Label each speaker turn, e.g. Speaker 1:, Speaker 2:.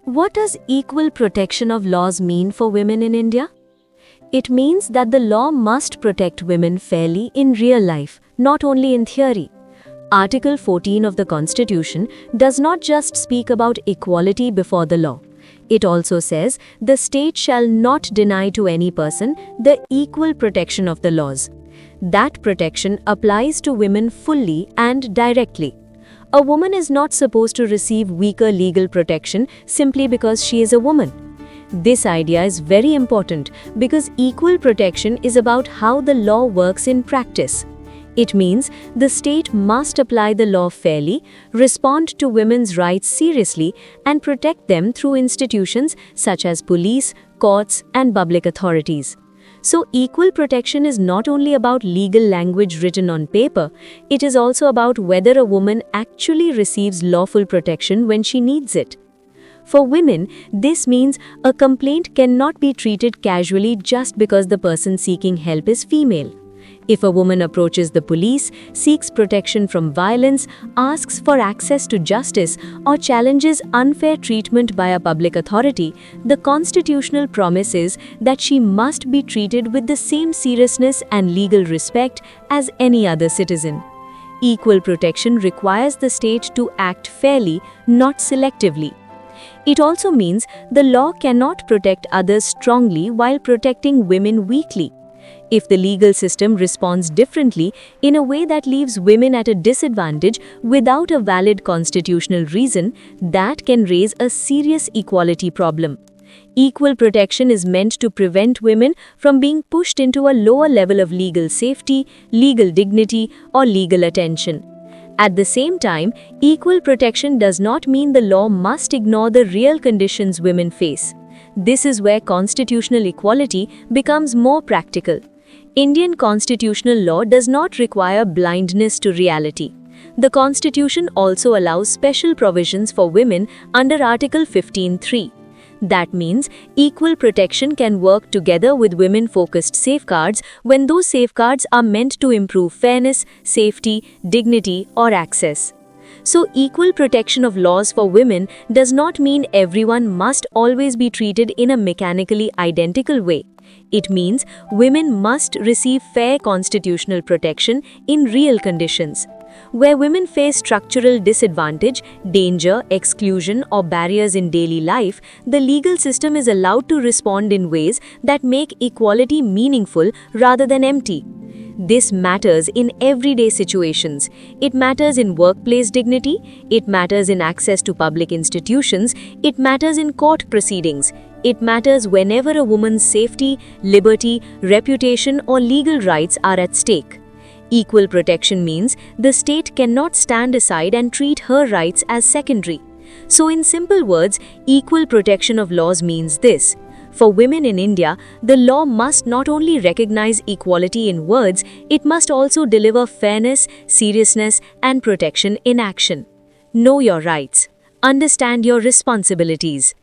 Speaker 1: What does equal protection of laws mean for women in India? It means that the law must protect women fairly in real life, not only in theory. Article 14 of the Constitution does not just speak about equality before the law. It also says the state shall not deny to any person the equal protection of the laws. That protection applies to women fully and directly. A woman is not supposed to receive weaker legal protection simply because she is a woman. This idea is very important because equal protection is about how the law works in practice. It means the state must apply the law fairly, respond to women's rights seriously, and protect them through institutions such as police, courts, and public authorities. So, equal protection is not only about legal language written on paper, it is also about whether a woman actually receives lawful protection when she needs it. For women, this means a complaint cannot be treated casually just because the person seeking help is female. If a woman approaches the police, seeks protection from violence, asks for access to justice, or challenges unfair treatment by a public authority, the constitutional promise is that she must be treated with the same seriousness and legal respect as any other citizen. Equal protection requires the state to act fairly, not selectively. It also means the law cannot protect others strongly while protecting women weakly. If the legal system responds differently in a way that leaves women at a disadvantage without a valid constitutional reason, that can raise a serious equality problem. Equal protection is meant to prevent women from being pushed into a lower level of legal safety, legal dignity, or legal attention. At the same time, equal protection does not mean the law must ignore the real conditions women face. This is where constitutional equality becomes more practical. Indian constitutional law does not require blindness to reality. The Constitution also allows special provisions for women under Article 15(3). That means equal protection can work together with women-focused safeguards when those safeguards are meant to improve fairness, safety, dignity, or access. So, equal protection of laws for women does not mean everyone must always be treated in a mechanically identical way. It means women must receive fair constitutional protection in real conditions. Where women face structural disadvantage, danger, exclusion, or barriers in daily life, the legal system is allowed to respond in ways that make equality meaningful rather than empty. This matters in everyday situations. It matters in workplace dignity, it matters in access to public institutions, it matters in court proceedings. It matters whenever a woman's safety, liberty, reputation, or legal rights are at stake. Equal protection means the state cannot stand aside and treat her rights as secondary. So in simple words, equal protection of laws means this. For women in India, the law must not only recognize equality in words, it must also deliver fairness, seriousness, and protection in action. Know your rights. Understand your responsibilities.